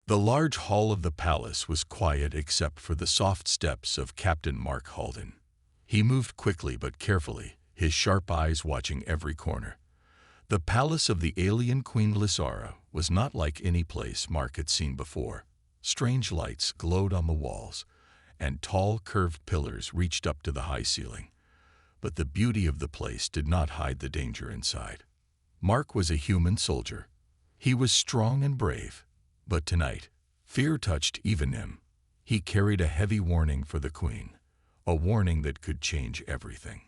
The large hall of the palace was quiet except for the soft steps of Captain Mark Halden. He moved quickly but carefully, his sharp eyes watching every corner. The palace of the alien Queen Lysara was not like any place Mark had seen before. Strange lights glowed on the walls, and tall, curved pillars reached up to the high ceiling. But the beauty of the place did not hide the danger inside. Mark was a human soldier. He was strong and brave. But tonight, fear touched even him. He carried a heavy warning for the queen, a warning that could change everything.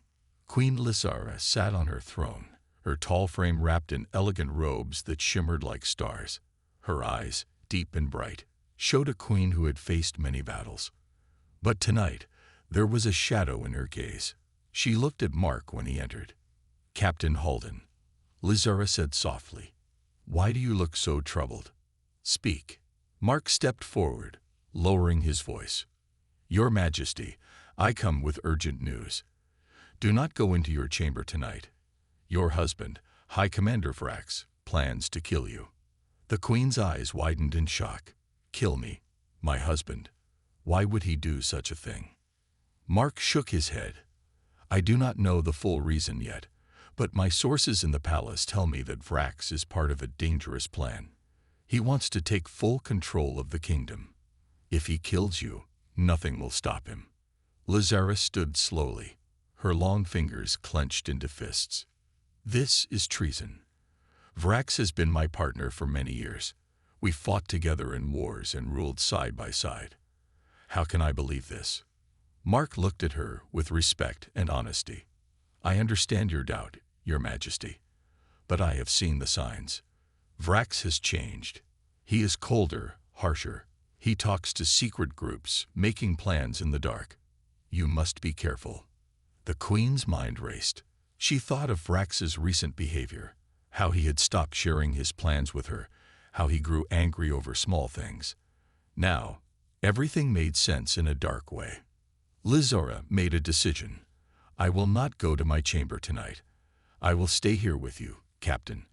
Queen Lysara sat on her throne, her tall frame wrapped in elegant robes that shimmered like stars. Her eyes, deep and bright, showed a queen who had faced many battles. But tonight, there was a shadow in her gaze. She looked at Mark when he entered. "Captain Halden," Lysara said softly, "why do you look so troubled? Speak." Mark stepped forward, lowering his voice. "Your Majesty, I come with urgent news. Do not go into your chamber tonight. Your husband, High Commander Vrax, plans to kill you." The queen's eyes widened in shock. "Kill me? My husband? Why would he do such a thing?" Mark shook his head. "I do not know the full reason yet, but my sources in the palace tell me that Vrax is part of a dangerous plan. He wants to take full control of the kingdom. If he kills you, nothing will stop him." Lysara stood slowly, her long fingers clenched into fists. "This is treason. Vrax has been my partner for many years. We fought together in wars and ruled side by side. How can I believe this?" Mark looked at her with respect and honesty. "I understand your doubt, Your Majesty, but I have seen the signs. Vrax has changed. He is colder, harsher. He talks to secret groups, making plans in the dark. You must be careful." The queen's mind raced. She thought of Vrax's recent behavior, how he had stopped sharing his plans with her, how he grew angry over small things. Now, everything made sense in a dark way. Lysara made a decision. "I will not go to my chamber tonight. I will stay here with you, Captain.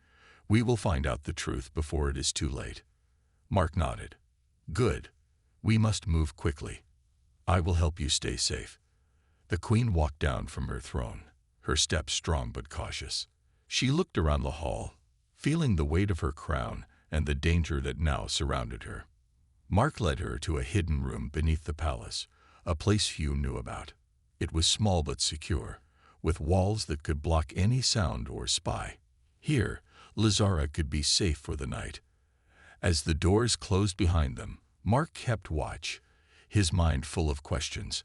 We will find out the truth before it is too late." Mark nodded. "Good. We must move quickly. I will help you stay safe." The queen walked down from her throne, her steps strong but cautious. She looked around the hall, feeling the weight of her crown and the danger that now surrounded her. Mark led her to a hidden room beneath the palace, a place few knew about. It was small but secure, with walls that could block any sound or spy. Here, Lysara could be safe for the night. As the doors closed behind them, Mark kept watch, his mind full of questions.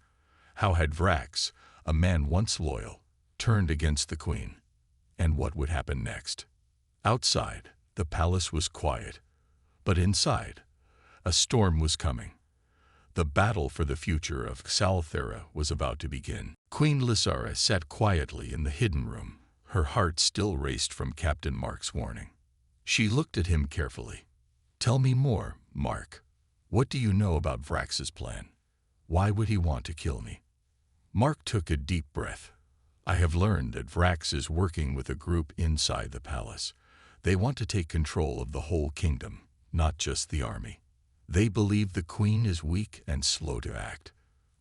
How had Vrax, a man once loyal, turned against the queen? And what would happen next? Outside, the palace was quiet, but inside, a storm was coming. The battle for the future of Salthera was about to begin. Queen Lysara sat quietly in the hidden room. Her heart still raced from Captain Mark's warning. She looked at him carefully. "Tell me more, Mark. What do you know about Vrax's plan? Why would he want to kill me?" Mark took a deep breath. "I have learned that Vrax is working with a group inside the palace. They want to take control of the whole kingdom, not just the army. They believe the queen is weak and slow to act.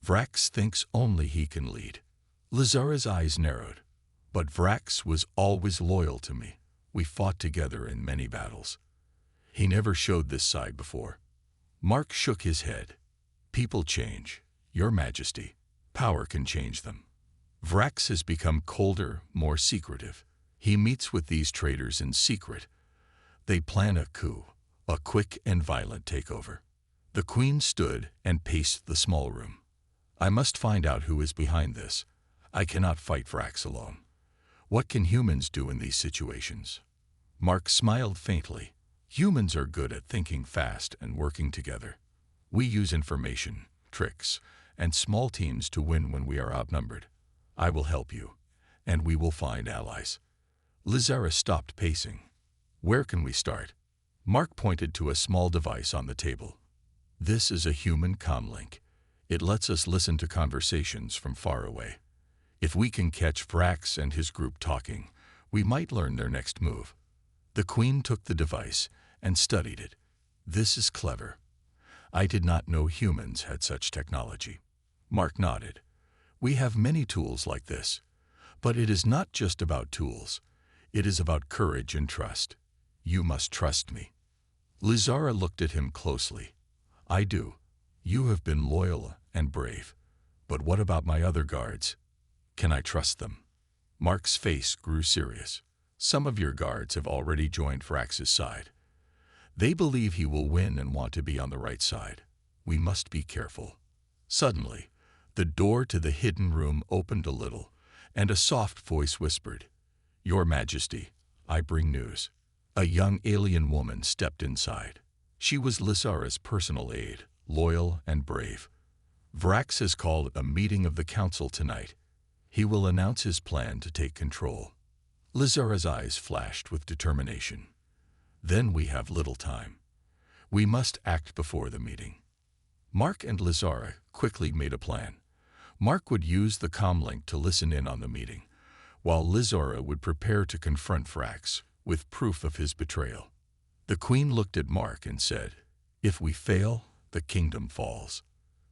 Vrax thinks only he can lead." Lysara's eyes narrowed. "But Vrax was always loyal to me. We fought together in many battles. He never showed this side before." Mark shook his head. "People change, Your Majesty. Power can change them. Vrax has become colder, more secretive. He meets with these traitors in secret. They plan a coup, a quick and violent takeover." The queen stood and paced the small room. "I must find out who is behind this. I cannot fight Vrax alone. What can humans do in these situations?" Mark smiled faintly. "Humans are good at thinking fast and working together. We use information, tricks, and small teams to win when we are outnumbered. I will help you, and we will find allies." Lysara stopped pacing. "Where can we start?" Mark pointed to a small device on the table. "This is a human comlink. It lets us listen to conversations from far away. If we can catch Vrax and his group talking, we might learn their next move." The queen took the device and studied it. "This is clever. I did not know humans had such technology. Mark nodded. We have many tools like this. But it is not just about tools. It is about courage and trust. You must trust me. Lizara looked at him closely. I do. You have been loyal and brave. But what about my other guards? Can I trust them? Mark's face grew serious. Some of your guards have already joined Vrax's side. They believe he will win and want to be on the right side. We must be careful. Suddenly, the door to the hidden room opened a little, and a soft voice whispered, Your Majesty, I bring news. A young alien woman stepped inside. She was Lizara's personal aide, loyal and brave. Vrax has called a meeting of the council tonight. He will announce his plan to take control. Lizara's eyes flashed with determination. Then we have little time. We must act before the meeting. Mark and Lizara quickly made a plan. Mark would use the comlink to listen in on the meeting, while Lizara would prepare to confront Vrax with proof of his betrayal. The queen looked at Mark and said, If we fail, the kingdom falls.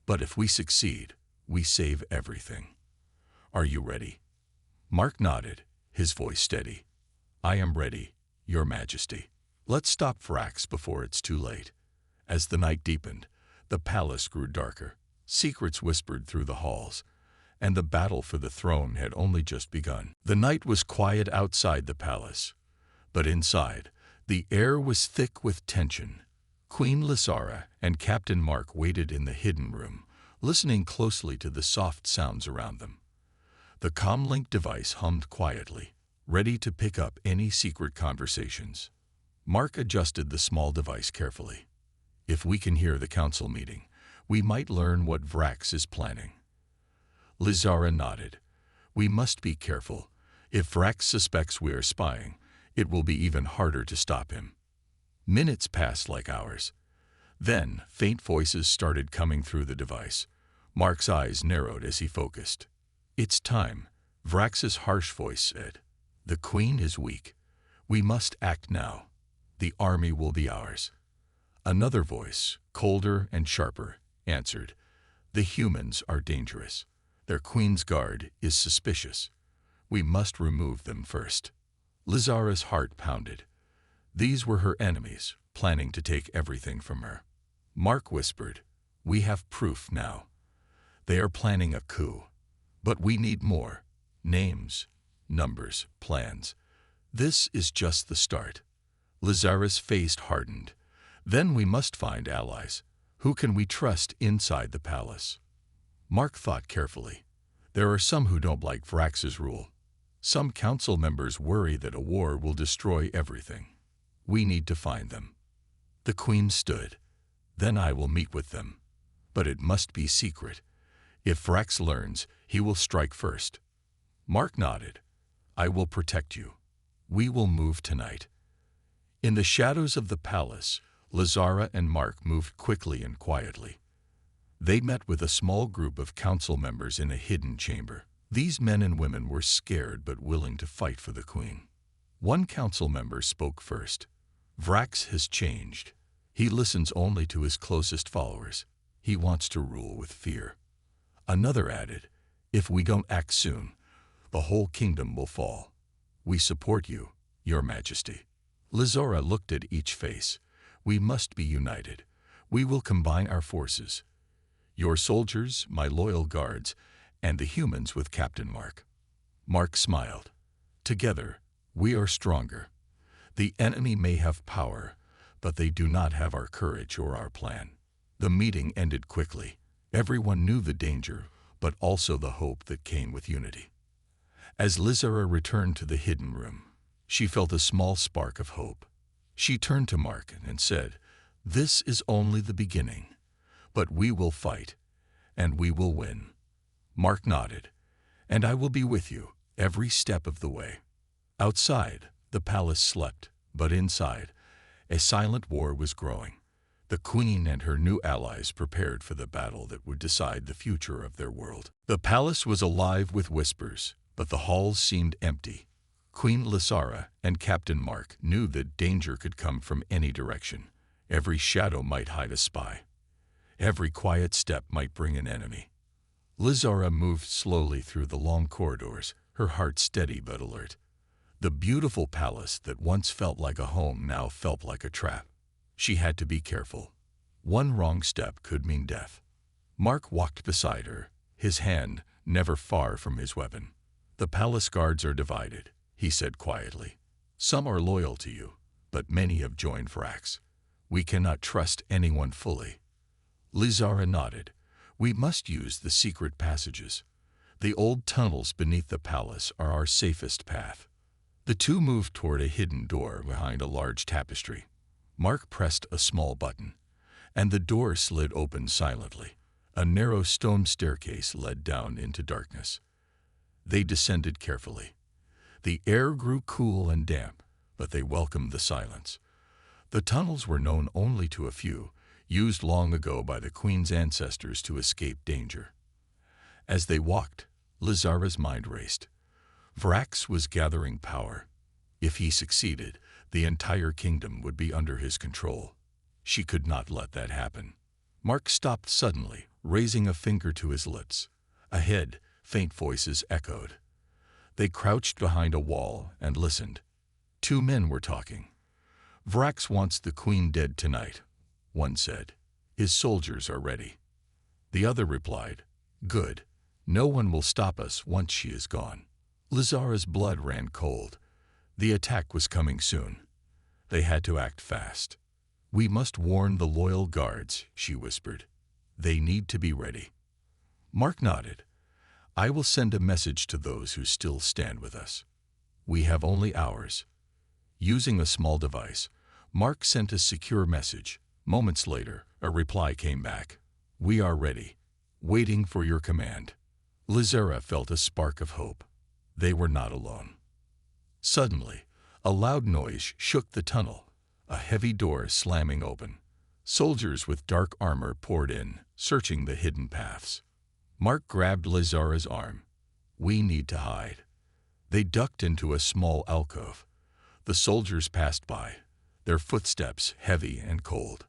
But if we succeed, we save everything. Are you ready? Mark nodded, his voice steady. I am ready, Your Majesty. Let's stop Vrax before it's too late. As the night deepened, the palace grew darker. Secrets whispered through the halls, and the battle for the throne had only just begun. The night was quiet outside the palace, but inside, the air was thick with tension. Queen Lizara and Captain Mark waited in the hidden room, listening closely to the soft sounds around them. The comlink device hummed quietly, ready to pick up any secret conversations. Mark adjusted the small device carefully. If we can hear the council meeting, we might learn what Vrax is planning. Lizara nodded. We must be careful. If Vrax suspects we are spying, it will be even harder to stop him. Minutes passed like hours. Then, faint voices started coming through the device. Mark's eyes narrowed as he focused. It's time, Vrax's harsh voice said. The queen is weak. We must act now. The army will be ours. Another voice, colder and sharper, answered. The humans are dangerous. Their queen's guard is suspicious. We must remove them first. Lizara's heart pounded. These were her enemies, planning to take everything from her. Mark whispered, We have proof now. They are planning a coup. But we need more. Names, numbers, plans. This is just the start. Lizara's face hardened. Then we must find allies. Who can we trust inside the palace? Mark thought carefully. There are some who don't like Vrax's rule. Some council members worry that a war will destroy everything. We need to find them. The queen stood. Then I will meet with them. But it must be secret. If Vrax learns, he will strike first. Mark nodded. I will protect you. We will move tonight. In the shadows of the palace, Lizara and Mark moved quickly and quietly. They met with a small group of council members in a hidden chamber. These men and women were scared but willing to fight for the queen. One council member spoke first. Vrax has changed. He listens only to his closest followers. He wants to rule with fear. Another added, If we don't act soon, the whole kingdom will fall. We support you, Your Majesty. Lizara looked at each face. We must be united. We will combine our forces. Your soldiers, my loyal guards, and the humans with Captain Mark. Mark smiled. Together, we are stronger. The enemy may have power, but they do not have our courage or our plan. The meeting ended quickly. Everyone knew the danger, but also the hope that came with unity. As Lizara returned to the hidden room, she felt a small spark of hope. She turned to Mark and said, This is only the beginning, but we will fight, and we will win. Mark nodded, and I will be with you every step of the way. Outside, the palace slept, but inside, a silent war was growing. The queen and her new allies prepared for the battle that would decide the future of their world. The palace was alive with whispers, but the halls seemed empty. Queen Lizara and Captain Mark knew that danger could come from any direction. Every shadow might hide a spy. Every quiet step might bring an enemy. Lizara moved slowly through the long corridors, her heart steady but alert. The beautiful palace that once felt like a home now felt like a trap. She had to be careful. One wrong step could mean death. Mark walked beside her, his hand never far from his weapon. "The palace guards are divided," he said quietly. "Some are loyal to you, but many have joined Vrax. We cannot trust anyone fully." Lizara nodded. "We must use the secret passages. The old tunnels beneath the palace are our safest path." The two moved toward a hidden door behind a large tapestry. Mark pressed a small button, and the door slid open silently. A narrow stone staircase led down into darkness. They descended carefully. The air grew cool and damp, but they welcomed the silence. The tunnels were known only to a few, used long ago by the Queen's ancestors to escape danger. As they walked, Lizara's mind raced. Vrax was gathering power. If he succeeded, the entire kingdom would be under his control. She could not let that happen. Mark stopped suddenly, raising a finger to his lips. Ahead, faint voices echoed. They crouched behind a wall and listened. Two men were talking. "Vrax wants the Queen dead tonight," one said. "His soldiers are ready." The other replied, "Good. No one will stop us once she is gone." Lizara's blood ran cold. The attack was coming soon. They had to act fast. "We must warn the loyal guards," she whispered. "They need to be ready." Mark nodded. "I will send a message to those who still stand with us. We have only hours." Using a small device, Mark sent a secure message. Moments later, a reply came back. "We are ready, waiting for your command." Lizara felt a spark of hope. They were not alone. Suddenly, a loud noise shook the tunnel, a heavy door slamming open. Soldiers with dark armor poured in, searching the hidden paths. Mark grabbed Lizara's arm. "We need to hide." They ducked into a small alcove. The soldiers passed by, their footsteps heavy and cold.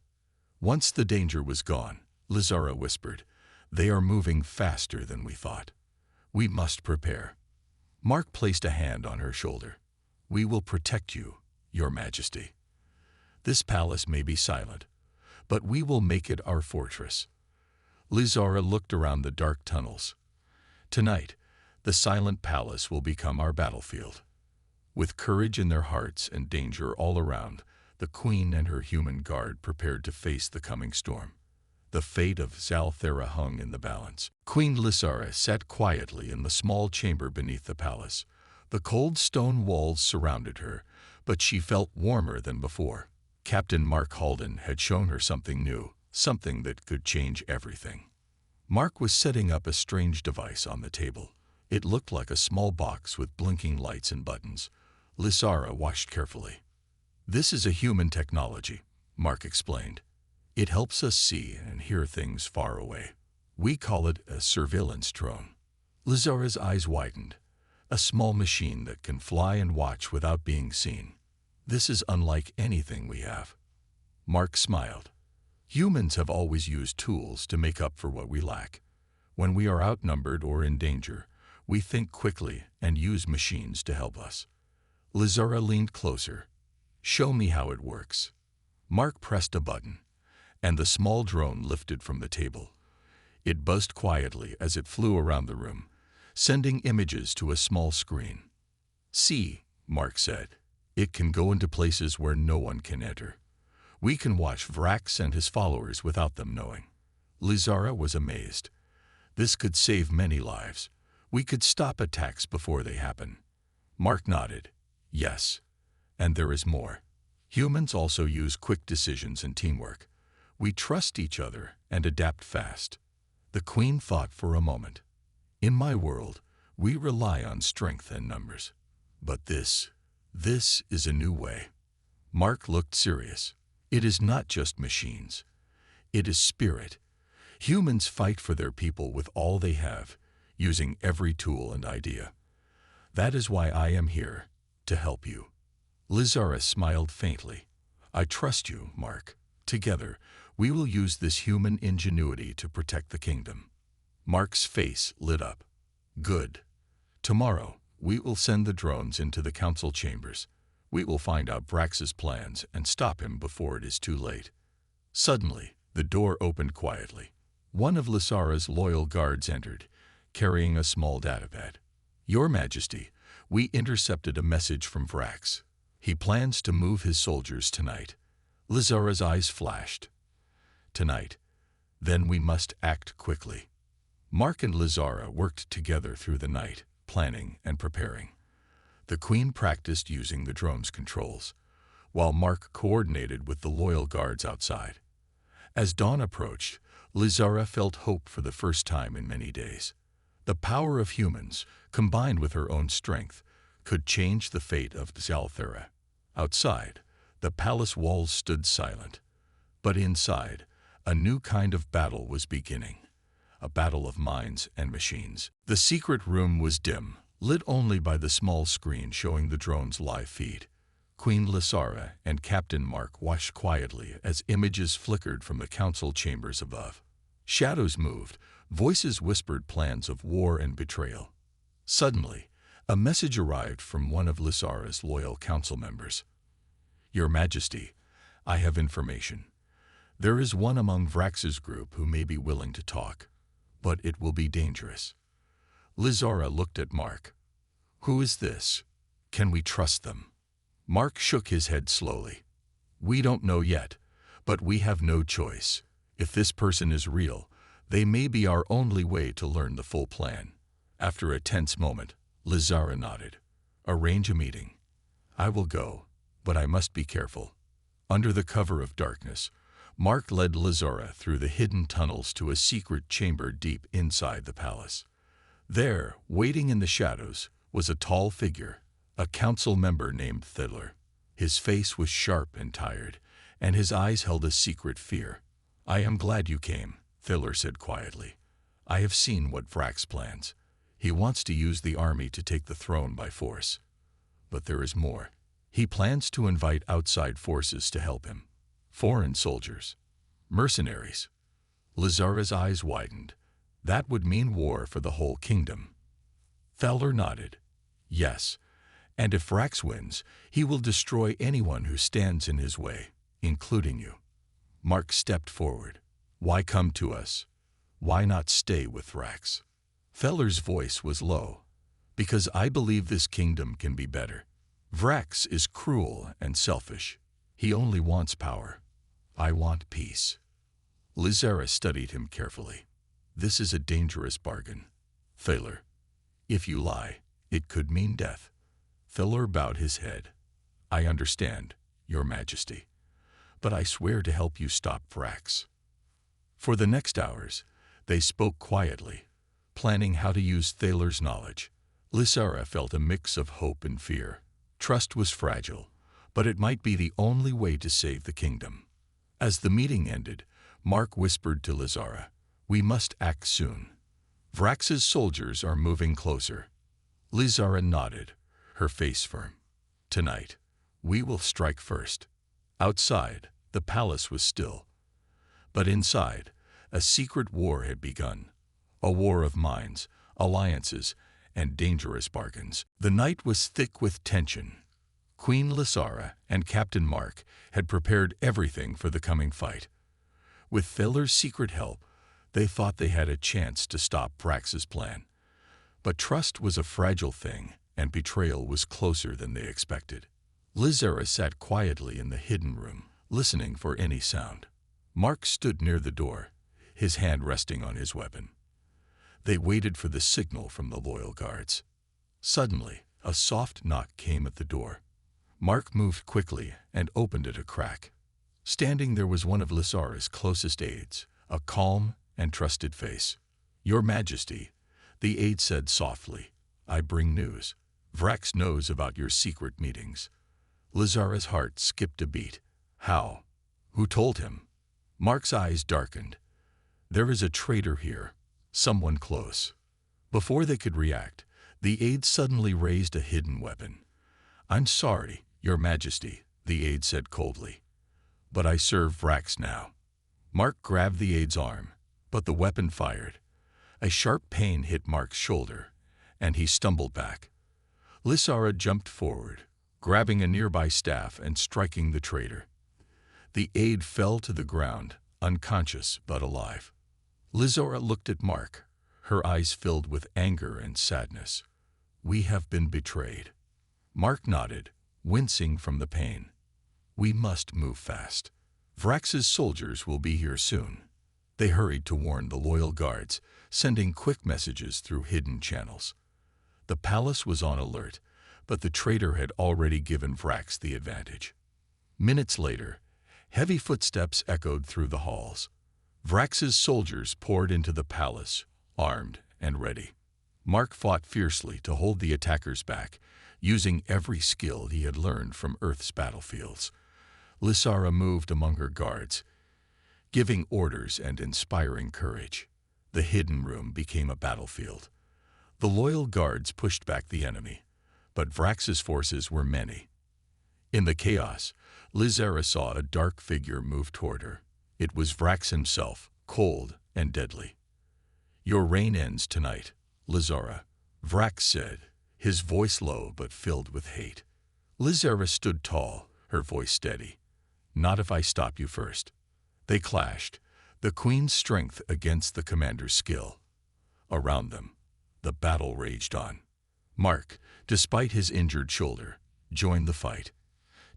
Once the danger was gone, Lizara whispered, "They are moving faster than we thought. We must prepare." Mark placed a hand on her shoulder. "We will protect you, Your Majesty. This palace may be silent, but we will make it our fortress." Lizara looked around the dark tunnels. "Tonight, the silent palace will become our battlefield." With courage in their hearts and danger all around, the Queen and her human guard prepared to face the coming storm. The fate of Zalthera hung in the balance. Queen Lizara sat quietly in the small chamber beneath the palace. The cold stone walls surrounded her, but she felt warmer than before. Captain Mark Halden had shown her something new, something that could change everything. Mark was setting up a strange device on the table. It looked like a small box with blinking lights and buttons. Lizara watched carefully. "This is a human technology," Mark explained. "It helps us see and hear things far away. We call it a surveillance drone." Lizara's eyes widened. "A small machine that can fly and watch without being seen. This is unlike anything we have." Mark smiled. "Humans have always used tools to make up for what we lack. When we are outnumbered or in danger, we think quickly and use machines to help us." Lizara leaned closer. "Show me how it works." Mark pressed a button, and the small drone lifted from the table. It buzzed quietly as it flew around the room, sending images to a small screen. "See," Mark said, "it can go into places where no one can enter. We can watch Vrax and his followers without them knowing." Lizara was amazed. "This could save many lives. We could stop attacks before they happen." Mark nodded. "Yes, and there is more. Humans also use quick decisions and teamwork. We trust each other and adapt fast." The Queen thought for a moment. "In my world, we rely on strength and numbers. But this is a new way." Mark looked serious. "It is not just machines. It is spirit. Humans fight for their people with all they have, using every tool and idea. That is why I am here, to help you." Lizara smiled faintly. "I trust you, Mark. Together, We will use this human ingenuity to protect the kingdom. Mark's face lit up. Good. Tomorrow, we will send the drones into the council chambers. We will find out Vrax's plans and stop him before it is too late. Suddenly, the door opened quietly. One of Lysara's loyal guards entered, carrying a small datapad. Your Majesty, we intercepted a message from Vrax. He plans to move his soldiers tonight. Lysara's eyes flashed. Tonight. Then we must act quickly. Mark and Lysara worked together through the night, planning and preparing. The Queen practiced using the drone's controls, while Mark coordinated with the loyal guards outside. As dawn approached, Lysara felt hope for the first time in many days. The power of humans, combined with her own strength, could change the fate of Zalthera. Outside, the palace walls stood silent. But inside, a new kind of battle was beginning. A battle of minds and machines. The secret room was dim, lit only by the small screen showing the drone's live feed. Queen Lysara and Captain Mark watched quietly as images flickered from the council chambers above. Shadows moved, voices whispered plans of war and betrayal. Suddenly, a message arrived from one of Lysara's loyal council members. Your Majesty, I have information. There is one among Vrax's group who may be willing to talk, but it will be dangerous. Lysara looked at Mark. Who is this? Can we trust them? Mark shook his head slowly. We don't know yet, but we have no choice. If this person is real, they may be our only way to learn the full plan. After a tense moment, Lysara nodded. Arrange a meeting. I will go, but I must be careful. Under the cover of darkness, Mark led Lysara through the hidden tunnels to a secret chamber deep inside the palace. There, waiting in the shadows, was a tall figure, a council member named Thidler. His face was sharp and tired, and his eyes held a secret fear. I am glad you came, Thidler said quietly. I have seen what Vrax plans. He wants to use the army to take the throne by force. But there is more. He plans to invite outside forces to help him. Foreign soldiers. Mercenaries. Lysara's eyes widened. That would mean war for the whole kingdom. Thidler nodded. Yes, and if Vrax wins, he will destroy anyone who stands in his way, including you. Mark stepped forward. Why come to us? Why not stay with Vrax? Thidler's voice was low. Because I believe this kingdom can be better. Vrax is cruel and selfish. He only wants power. I want peace. Lysara studied him carefully. This is a dangerous bargain. Thidler, if you lie, it could mean death. Thidler bowed his head. I understand, Your Majesty, but I swear to help you stop Vrax. For the next hours, they spoke quietly, planning how to use Thidler's knowledge. Lysara felt a mix of hope and fear. Trust was fragile, but it might be the only way to save the kingdom. As the meeting ended, Mark whispered to Lysara, We must act soon. Vrax's soldiers are moving closer. Lysara nodded, her face firm. Tonight, we will strike first. Outside, the palace was still. But inside, a secret war had begun. A war of minds, alliances, and dangerous bargains. The night was thick with tension. Queen Lysara and Captain Mark had prepared everything for the coming fight. With Thidler's secret help, they thought they had a chance to stop Vrax's plan. But trust was a fragile thing, and betrayal was closer than they expected. Lysara sat quietly in the hidden room, listening for any sound. Mark stood near the door, his hand resting on his weapon. They waited for the signal from the loyal guards. Suddenly, a soft knock came at the door. Mark moved quickly and opened it a crack. Standing there was one of Lysara's closest aides, a calm and trusted face. Your Majesty, the aide said softly, I bring news. Vrax knows about your secret meetings. Lysara's heart skipped a beat. How? Who told him? Mark's eyes darkened. There is a traitor here, someone close. Before they could react, the aide suddenly raised a hidden weapon. I'm sorry, Your Majesty, the aide said coldly. But I serve Vrax now. Mark grabbed the aide's arm, but the weapon fired. A sharp pain hit Mark's shoulder, and he stumbled back. Lysara jumped forward, grabbing a nearby staff and striking the traitor. The aide fell to the ground, unconscious but alive. Lysara looked at Mark, her eyes filled with anger and sadness. "We have been betrayed." Mark nodded, wincing from the pain. "We must move fast. Vrax's soldiers will be here soon." They hurried to warn the loyal guards, sending quick messages through hidden channels. The palace was on alert, but the traitor had already given Vrax the advantage. Minutes later, heavy footsteps echoed through the halls. Vrax's soldiers poured into the palace, armed and ready. Mark fought fiercely to hold the attackers back, using every skill he had learned from Earth's battlefields. Lysara moved among her guards, giving orders and inspiring courage. The hidden room became a battlefield. The loyal guards pushed back the enemy, but Vrax's forces were many. In the chaos, Lysara saw a dark figure move toward her. It was Vrax himself, cold and deadly. "Your reign ends tonight, Lysara," Vrax said, his voice low but filled with hate. Lysara stood tall, her voice steady. "Not if I stop you first." They clashed, the queen's strength against the commander's skill. Around them, the battle raged on. Mark, despite his injured shoulder, joined the fight.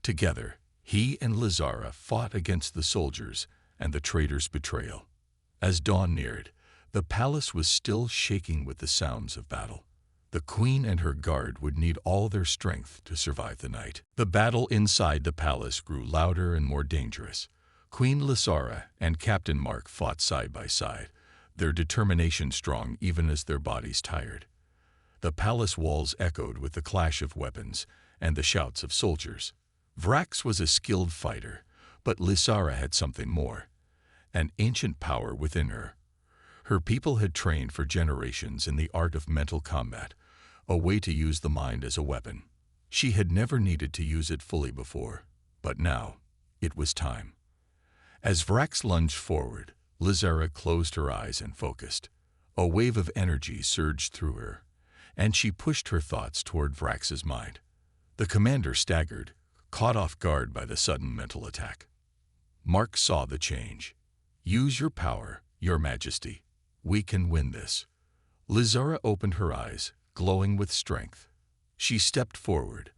Together, he and Lysara fought against the soldiers and the traitor's betrayal. As dawn neared, the palace was still shaking with the sounds of battle. The queen and her guard would need all their strength to survive the night. The battle inside the palace grew louder and more dangerous. Queen Lysara and Captain Mark fought side by side, their determination strong even as their bodies tired. The palace walls echoed with the clash of weapons and the shouts of soldiers. Vrax was a skilled fighter, but Lysara had something more, an ancient power within her. Her people had trained for generations in the art of mental combat, a way to use the mind as a weapon. She had never needed to use it fully before, but now it was time. As Vrax lunged forward, Lysara closed her eyes and focused. A wave of energy surged through her, and she pushed her thoughts toward Vrax's mind. The commander staggered, caught off guard by the sudden mental attack. Mark saw the change. "Use your power, Your Majesty. We can win this." Lysara opened her eyes, glowing with strength. She stepped forward,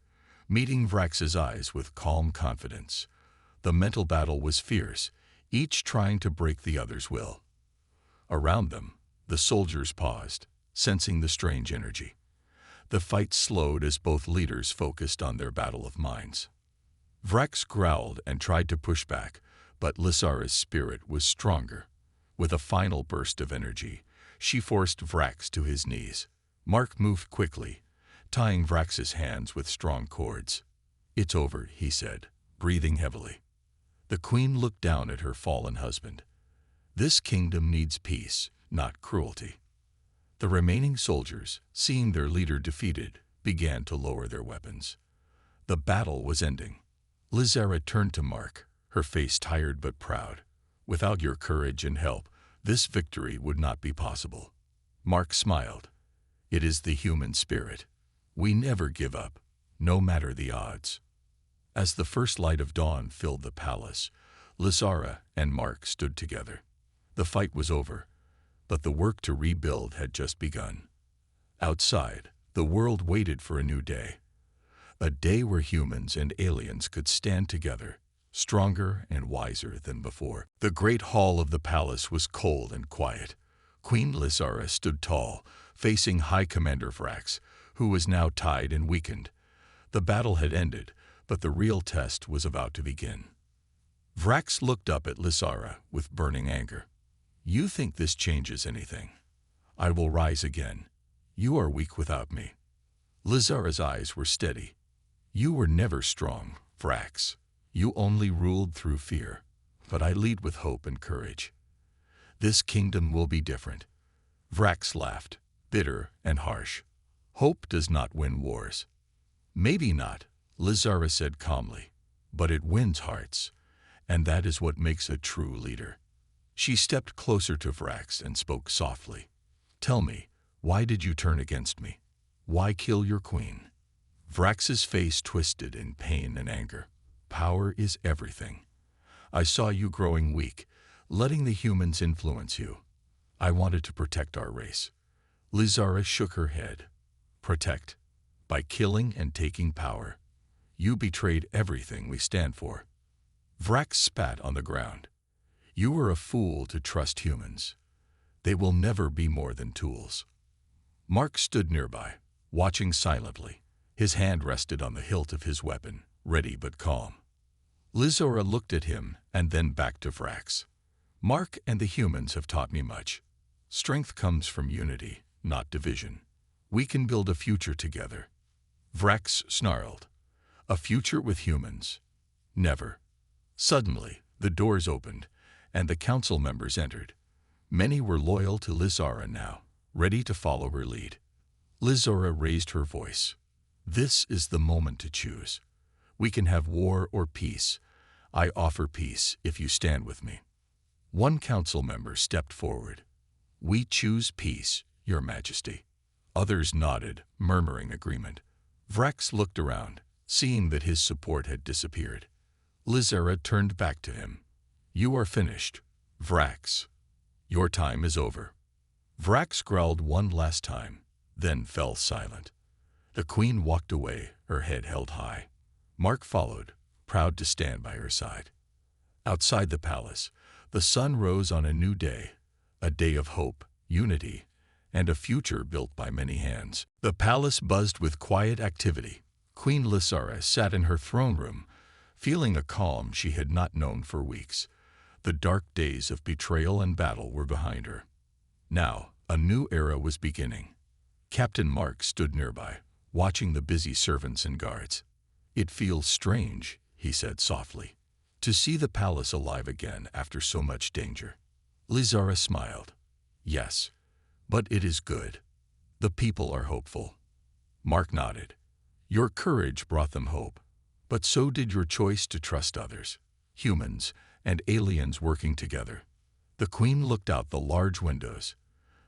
meeting Vrax's eyes with calm confidence. The mental battle was fierce, each trying to break the other's will. Around them, the soldiers paused, sensing the strange energy. The fight slowed as both leaders focused on their battle of minds. Vrax growled and tried to push back, but Lysara's spirit was stronger. With a final burst of energy, she forced Vrax to his knees. Mark moved quickly, tying Vrax's hands with strong cords. "It's over," he said, breathing heavily. The queen looked down at her fallen husband. "This kingdom needs peace, not cruelty." The remaining soldiers, seeing their leader defeated, began to lower their weapons. The battle was ending. Lysara turned to Mark, her face tired but proud. "Without your courage and help, this victory would not be possible." Mark smiled. "It is the human spirit. We never give up, no matter the odds." As the first light of dawn filled the palace, Lysara and Mark stood together. The fight was over, but the work to rebuild had just begun. Outside, the world waited for a new day. A day where humans and aliens could stand together, stronger and wiser than before. The great hall of the palace was cold and quiet. Queen Lysara stood tall, facing High Commander Vrax, who was now tied and weakened. The battle had ended, but the real test was about to begin. Vrax looked up at Lysara with burning anger. "You think this changes anything? I will rise again. You are weak without me." Lysara's eyes were steady. "You were never strong, Vrax. You only ruled through fear, but I lead with hope and courage. This kingdom will be different." Vrax laughed, bitter and harsh. "Hope does not win wars." "Maybe not," Lysara said calmly, "but it wins hearts, and that is what makes a true leader." She stepped closer to Vrax and spoke softly. "Tell me, why did you turn against me? Why kill your queen?" Vrax's face twisted in pain and anger. "Power is everything. I saw you growing weak, letting the humans influence you. I wanted to protect our race." Lizara shook her head. "Protect? By killing and taking power. You betrayed everything we stand for." Vrax spat on the ground. "You were a fool to trust humans. They will never be more than tools." Mark stood nearby, watching silently. His hand rested on the hilt of his weapon, ready but calm. Lizora looked at him and then back to Vrax. "Mark and the humans have taught me much. Strength comes from unity, not division. We can build a future together." Vrax snarled. "A future with humans? Never." Suddenly, the doors opened, and the council members entered. Many were loyal to Lizara now, ready to follow her lead. Lizara raised her voice. "This is the moment to choose. We can have war or peace. I offer peace if you stand with me." One council member stepped forward. "We choose peace, Your Majesty." Others nodded, murmuring agreement. Vrax looked around, seeing that his support had disappeared. Lizara turned back to him. "You are finished, Vrax. Your time is over." Vrax growled one last time, then fell silent. The queen walked away, her head held high. Mark followed, proud to stand by her side. Outside the palace, the sun rose on a new day, a day of hope, unity, and a future built by many hands. The palace buzzed with quiet activity. Queen Lizara sat in her throne room, feeling a calm she had not known for weeks. The dark days of betrayal and battle were behind her. Now, a new era was beginning. Captain Mark stood nearby, watching the busy servants and guards. "It feels strange," he said softly, "to see the palace alive again after so much danger." Lizara smiled. "Yes, but it is good. The people are hopeful." Mark nodded. "Your courage brought them hope, but so did your choice to trust others, humans and aliens working together." The queen looked out the large windows.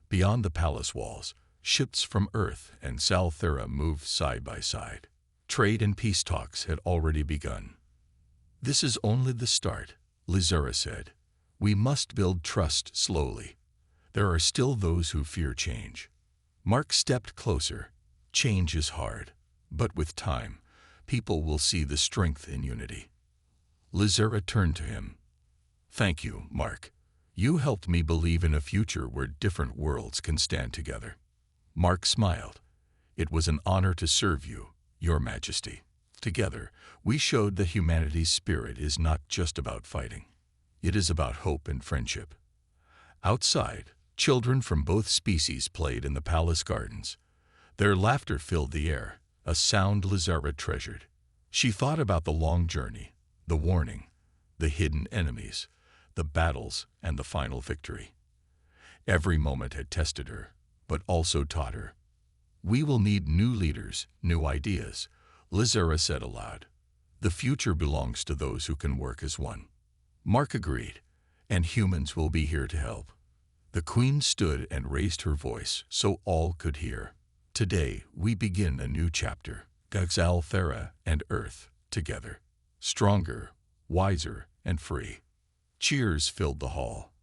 Beyond the palace walls, ships from Earth and Salthera moved side by side. Trade and peace talks had already begun. "This is only the start," Lizara said. "We must build trust slowly. There are still those who fear change." Mark stepped closer. "Change is hard, but with time, people will see the strength in unity." Lizara turned to him. "Thank you, Mark. You helped me believe in a future where different worlds can stand together." Mark smiled. "It was an honor to serve you, Your Majesty. Together, we showed that humanity's spirit is not just about fighting. It is about hope and friendship." Outside, children from both species played in the palace gardens. Their laughter filled the air, a sound Lizara treasured. She thought about the long journey, the warning, the hidden enemies, the battles, and the final victory. Every moment had tested her, but also taught her. "We will need new leaders, new ideas," Lizara said aloud. "The future belongs to those who can work as one." Mark agreed, "And humans will be here to help." The queen stood and raised her voice so all could hear. "Today we begin a new chapter, Salthera and Earth together, stronger, wiser, and free." Cheers filled the hall.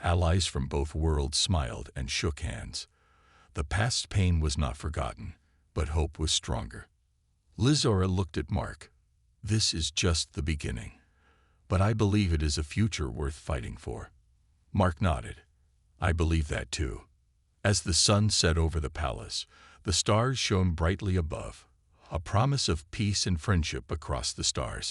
Allies from both worlds smiled and shook hands. The past pain was not forgotten, but hope was stronger. Lizara looked at Mark. "This is just the beginning, but I believe it is a future worth fighting for." Mark nodded. "I believe that too." As the sun set over the palace, the stars shone brightly above, a promise of peace and friendship across the stars.